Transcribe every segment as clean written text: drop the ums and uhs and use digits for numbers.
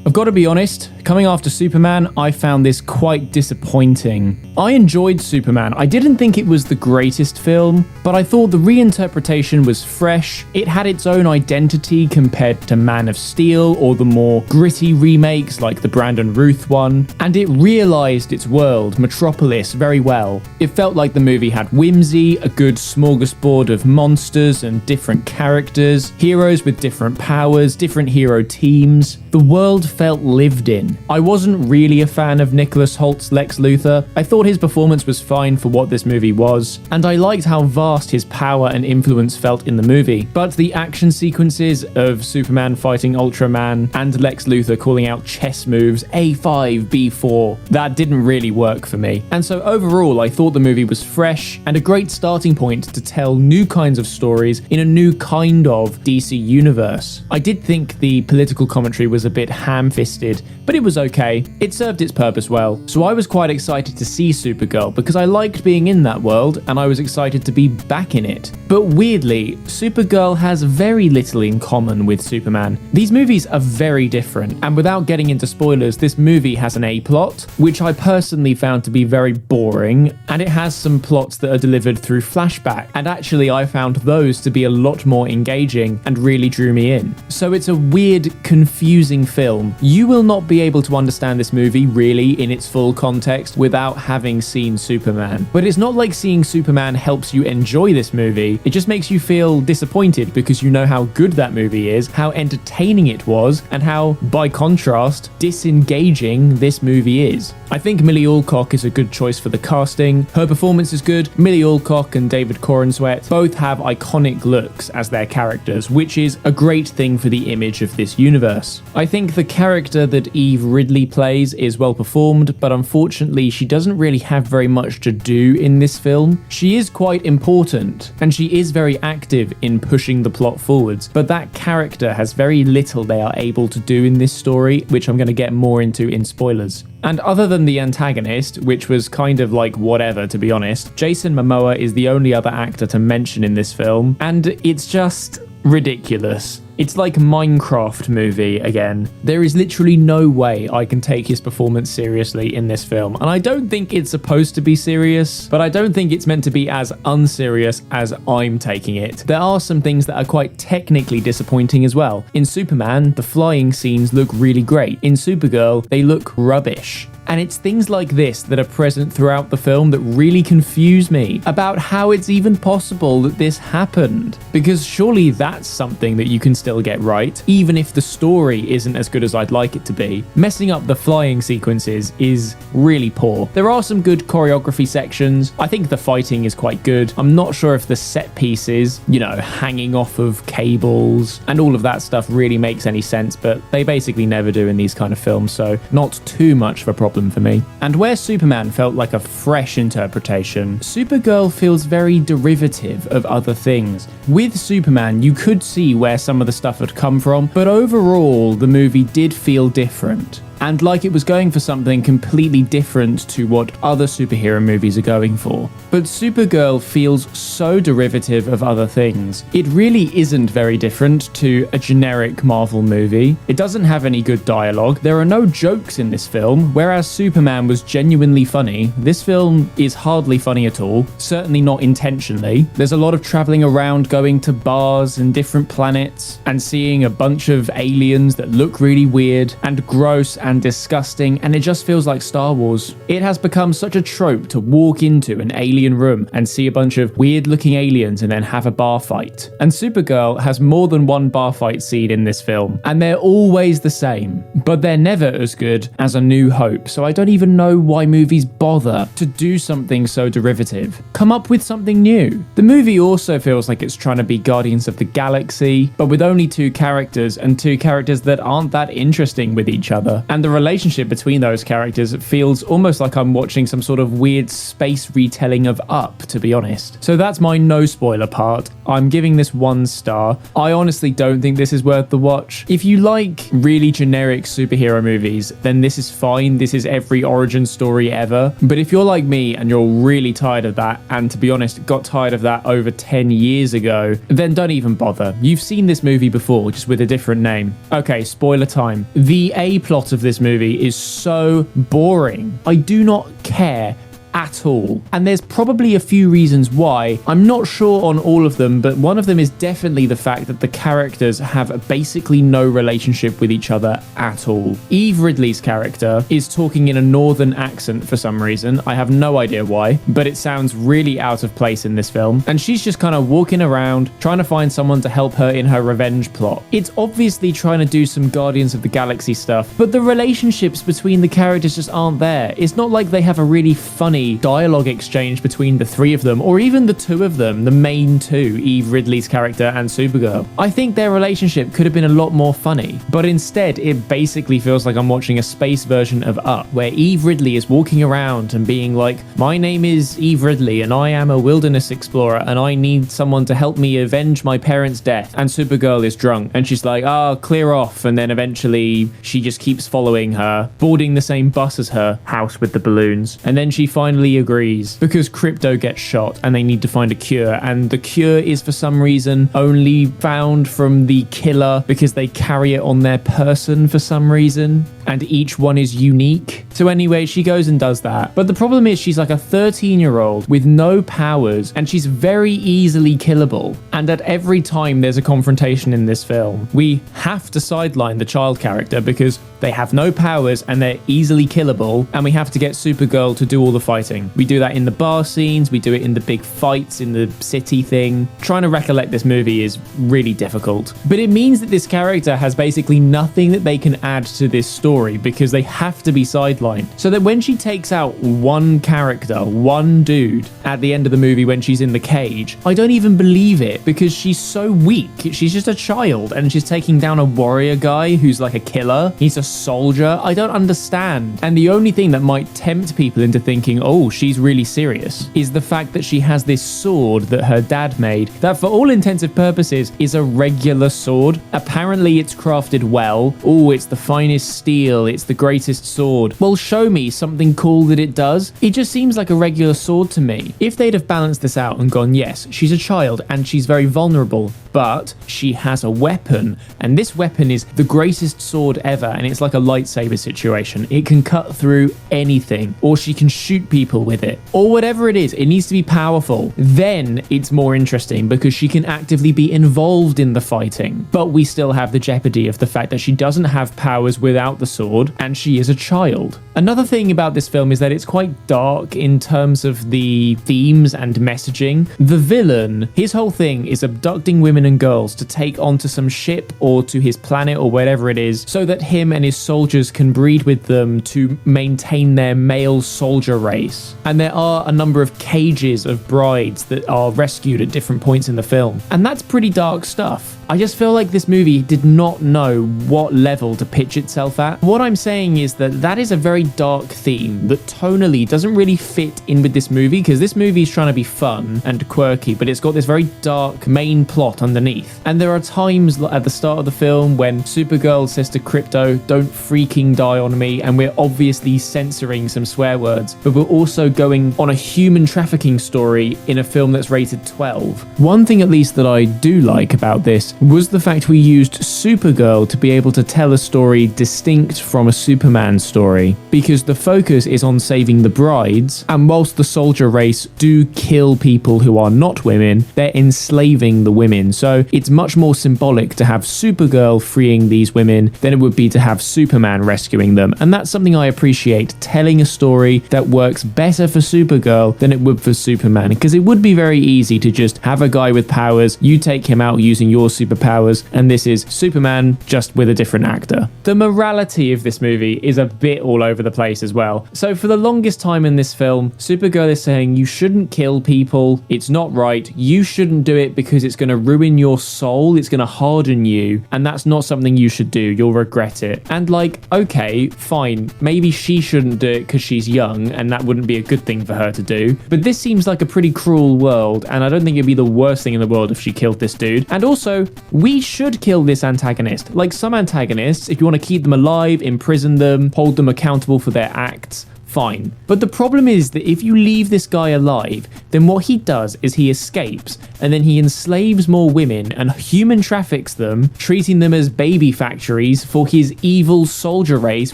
I've got to be honest, coming after Superman, I found this quite disappointing. I enjoyed Superman. I didn't think it was the greatest film, but I thought the reinterpretation was fresh. It had its own identity compared to Man of Steel or the more gritty remakes like the Brandon Routh one, and it realized its world, Metropolis, very well. It felt like the movie had whimsy, a good smorgasbord of monsters and different characters, heroes with different powers, different hero teams. The world felt lived in. I wasn't really a fan of Nicholas Holt's Lex Luthor. I thought his performance was fine for what this movie was, and I liked how vast his power and influence felt in the movie. But the action sequences of Superman fighting Ultraman and Lex Luthor calling out chess moves A5, B4, that didn't really work for me. And so overall, I thought the movie was fresh and a great starting point to tell new kinds of stories in a new kind of DC universe. I did think the political commentary was a bit ham-fisted, but it was okay. It served its purpose well. So I was quite excited to see Supergirl because I liked being in that world and I was excited to be back in it. But weirdly, Supergirl has very little in common with Superman. These movies are very different, and without getting into spoilers, this movie has an A-plot, which I personally found to be very boring, and it has some plots that are delivered through flashback, and actually I found those to be a lot more engaging and really drew me in. So it's a weird, confusing film. You will not be able to understand this movie really in its full context without having seen Superman. But it's not like seeing Superman helps you enjoy this movie, it just makes you feel disappointed because you know how good that movie is, how entertaining it was, and how, by contrast, disengaging this movie is. I think Millie Alcock is a good choice for the casting. Her performance is good. Millie Alcock and David Corenswet both have iconic looks as their characters, which is a great thing for the image of this universe. I think the character that Eve Ridley plays is well performed, but unfortunately she doesn't really have very much to do in this film. She is quite important, and she is very active in pushing the plot forwards, but that character has very little they are able to do in this story, which I'm going to get more into in spoilers. And other than the antagonist, which was kind of like whatever to be honest, Jason Momoa is the only other actor to mention in this film, and it's just ridiculous. It's like Minecraft movie again. There is literally no way I can take his performance seriously in this film, and I don't think it's supposed to be serious, but I don't think it's meant to be as unserious as I'm taking it. There are some things that are quite technically disappointing as well. In Superman, the flying scenes look really great. In Supergirl, they look rubbish. And it's things like this that are present throughout the film that really confuse me about how it's even possible that this happened. Because surely that's something that you can still get right, even if the story isn't as good as I'd like it to be. Messing up the flying sequences is really poor. There are some good choreography sections. I think the fighting is quite good. I'm not sure if the set pieces, hanging off of cables and all of that stuff really makes any sense, but they basically never do in these kind of films, so not too much of a problem for me. And where Superman felt like a fresh interpretation, Supergirl feels very derivative of other things. With Superman, you could see where some of the stuff had come from, but overall, the movie did feel different. And like it was going for something completely different to what other superhero movies are going for. But Supergirl feels so derivative of other things. It really isn't very different to a generic Marvel movie. It doesn't have any good dialogue. There are no jokes in this film, whereas Superman was genuinely funny. This film is hardly funny at all, certainly not intentionally. There's a lot of traveling around, going to bars and different planets, and seeing a bunch of aliens that look really weird and gross and disgusting, and it just feels like Star Wars. It has become such a trope to walk into an alien room and see a bunch of weird looking aliens and then have a bar fight. And Supergirl has more than one bar fight scene in this film, and they're always the same, but they're never as good as A New Hope, so I don't even know why movies bother to do something so derivative. Come up with something new. The movie also feels like it's trying to be Guardians of the Galaxy, but with only two characters, and two characters that aren't that interesting with each other. And the relationship between those characters feels almost like I'm watching some sort of weird space retelling of Up, to be honest. So that's my no spoiler part. I'm giving this 1 star. I honestly don't think this is worth the watch. If you like really generic superhero movies, then this is fine. This is every origin story ever. But if you're like me and you're really tired of that, and to be honest, got tired of that over 10 years ago, then don't even bother. You've seen this movie before, just with a different name. Okay, spoiler time. The A plot of this movie is so boring. I do not care at all. And there's probably a few reasons why. I'm not sure on all of them, but one of them is definitely the fact that the characters have basically no relationship with each other at all. Eve Ridley's character is talking in a northern accent for some reason. I have no idea why, but it sounds really out of place in this film. And she's just kind of walking around trying to find someone to help her in her revenge plot. It's obviously trying to do some Guardians of the Galaxy stuff, but the relationships between the characters just aren't there. It's not like they have a really funny dialogue exchange between the 3 of them, or even the 2 of them, the main 2, Eve Ridley's character and Supergirl. I think their relationship could have been a lot more funny, but instead it basically feels like I'm watching a space version of Up, where Eve Ridley is walking around and being like, my name is Eve Ridley and I am a wilderness explorer and I need someone to help me avenge my parents' death. And Supergirl is drunk and she's like, clear off. And then eventually she just keeps following her, boarding the same bus as her, house with the balloons. And then she finally agrees because Crypto gets shot and they need to find a cure, and the cure is for some reason only found from the killer because they carry it on their person for some reason, and each one is unique. So anyway, she goes and does that. But the problem is she's like a 13-year-old with no powers and she's very easily killable. And at every time there's a confrontation in this film, we have to sideline the child character because they have no powers and they're easily killable, and we have to get Supergirl to do all the fighting. We do that in the bar scenes, we do it in the big fights in the city thing. Trying to recollect this movie is really difficult. But it means that this character has basically nothing that they can add to this story because they have to be sidelined. So that when she takes out one character, one dude, at the end of the movie when she's in the cage, I don't even believe it because she's so weak. She's just a child and she's taking down a warrior guy who's like a killer. He's a soldier. I don't understand. And the only thing that might tempt people into thinking, oh, she's really serious, is the fact that she has this sword that her dad made that for all intensive purposes is a regular sword. Apparently it's crafted well. Oh, it's the finest steel. It's the greatest sword. Well, show me something cool that it does. It just seems like a regular sword to me. If they'd have balanced this out and gone, yes, she's a child and she's very vulnerable, but she has a weapon, and this weapon is the greatest sword ever, and it's like a lightsaber situation. It can cut through anything, or she can shoot people with it, or whatever it is. It needs to be powerful. Then it's more interesting because she can actively be involved in the fighting, but we still have the jeopardy of the fact that she doesn't have powers without the sword, and she is a child. Another thing about this film is that it's quite dark in terms of the themes and messaging. The villain, his whole thing is abducting women and girls to take onto some ship or to his planet or whatever it is, so that him and his soldiers can breed with them to maintain their male soldier race. And there are a number of cages of brides that are rescued at different points in the film. And that's pretty dark stuff. I just feel like this movie did not know what level to pitch itself at. What I'm saying is that that is a very dark theme that tonally doesn't really fit in with this movie, because this movie is trying to be fun and quirky, but it's got this very dark main plot underneath. And there are times at the start of the film when Supergirl says to Crypto, don't freaking die on me, and we're obviously censoring some swear words, but we're also going on a human trafficking story in a film that's rated 12. One thing at least that I do like about this was the fact we used Supergirl to be able to tell a story distinct from a Superman story, because the focus is on saving the brides, and whilst the soldier race do kill people who are not women, they're enslaving the women. So it's much more symbolic to have Supergirl freeing these women than it would be to have Superman rescuing them. And that's something I appreciate, telling a story that works better for Supergirl than it would for Superman, because it would be very easy to just have a guy with powers, you take him out using your superpowers, and this is Superman just with a different actor. The morality of this movie is a bit all over over the place as well. So for the longest time in this film, Supergirl is saying you shouldn't kill people, it's not right, you shouldn't do it because it's going to ruin your soul, it's going to harden you, and that's not something you should do, you'll regret it. And like, okay, fine, maybe she shouldn't do it because she's young and that wouldn't be a good thing for her to do, but this seems like a pretty cruel world, and I don't think it'd be the worst thing in the world if she killed this dude. And also, we should kill this antagonist. Like some antagonists, if you want to keep them alive, imprison them, hold them accountable for their acts, fine. But the problem is that if you leave this guy alive, then what he does is he escapes and then he enslaves more women and human traffics them, treating them as baby factories for his evil soldier race,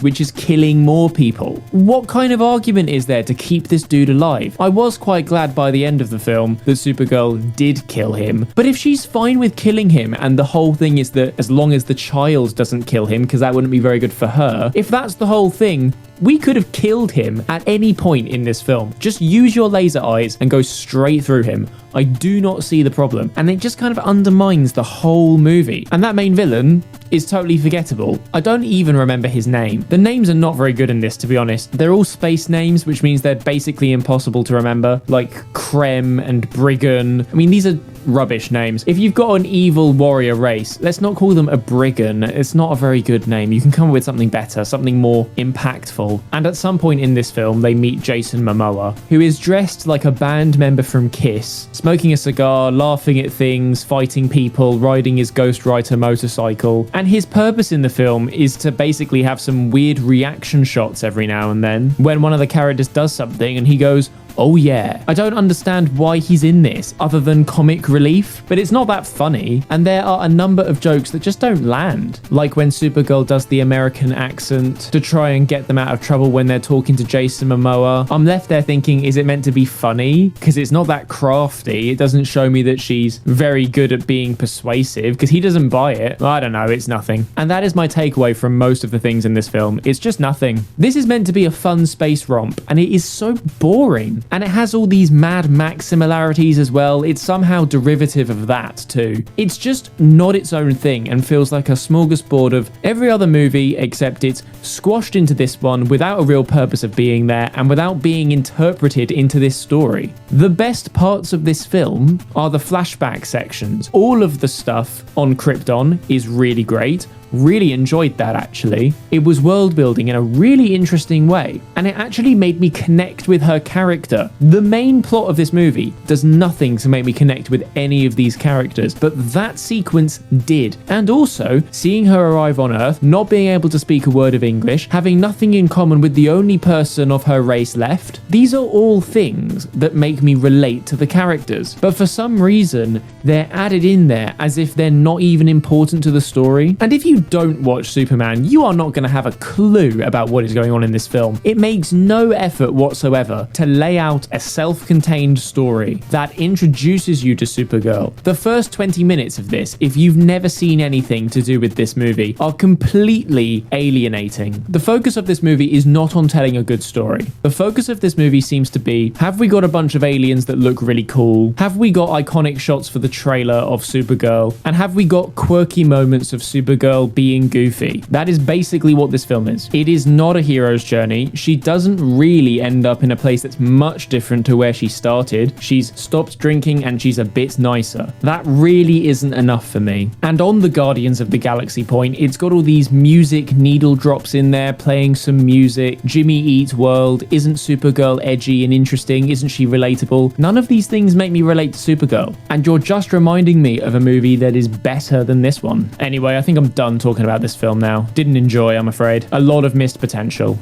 which is killing more people. What kind of argument is there to keep this dude alive? I was quite glad by the end of the film that Supergirl did kill him, but if she's fine with killing him and the whole thing is that as long as the child doesn't kill him, because that wouldn't be very good for her, if that's the whole thing, we could have killed him at any point in this film. Just use your laser eyes and go straight through him. I do not see the problem. And it just kind of undermines the whole movie. And that main villain is totally forgettable. I don't even remember his name. The names are not very good in this, to be honest. They're all space names, which means they're basically impossible to remember. Like Krem and Brigand. I mean, these are rubbish names. If you've got an evil warrior race, let's not call them a brigand. It's not a very good name. You can come up with something better, something more impactful. And at some point in this film, they meet Jason Momoa, who is dressed like a band member from Kiss, smoking a cigar, laughing at things, fighting people, riding his Ghost Rider motorcycle. And his purpose in the film is to basically have some weird reaction shots every now and then when one of the characters does something and he goes, oh yeah. I don't understand why he's in this other than comic relief, but it's not that funny, and there are a number of jokes that just don't land. Like when Supergirl does the American accent to try and get them out of trouble when they're talking to Jason Momoa. I'm left there thinking, is it meant to be funny? Because it's not that crafty. It doesn't show me that she's very good at being persuasive, because he doesn't buy it. I don't know, it's nothing. And that is my takeaway from most of the things in this film. It's just nothing. This is meant to be a fun space romp, and it is so boring. And it has all these Mad Max similarities as well. It's somehow derivative of that too. It's just not its own thing and feels like a smorgasbord of every other movie, except it's squashed into this one without a real purpose of being there and without being interpreted into this story. The best parts of this film are the flashback sections. All of the stuff on Krypton is really great. Really enjoyed that, actually. It was world building in a really interesting way, and it actually made me connect with her character. The main plot of this movie does nothing to make me connect with any of these characters, but that sequence did. And also, seeing her arrive on Earth, not being able to speak a word of English, having nothing in common with the only person of her race left, these are all things that make me relate to the characters. But for some reason, they're added in there as if they're not even important to the story. And if you don't watch Superman, you are not going to have a clue about what is going on in this film. It makes no effort whatsoever to lay out a self-contained story that introduces you to Supergirl. The first 20 minutes of this, if you've never seen anything to do with this movie, are completely alienating. The focus of this movie is not on telling a good story. The focus of this movie seems to be, have we got a bunch of aliens that look really cool? Have we got iconic shots for the trailer of Supergirl? And have we got quirky moments of Supergirl being goofy? That is basically what this film is. It is not a hero's journey. She doesn't really end up in a place that's much different to where she started. She's stopped drinking and she's a bit nicer. That really isn't enough for me. And on the Guardians of the Galaxy point, it's got all these music needle drops in there, playing some music. Jimmy Eat World. Isn't Supergirl edgy and interesting? Isn't she relatable? None of these things make me relate to Supergirl. And you're just reminding me of a movie that is better than this one. Anyway, I think I'm done talking about this film now. Didn't enjoy, I'm afraid. A lot of missed potential.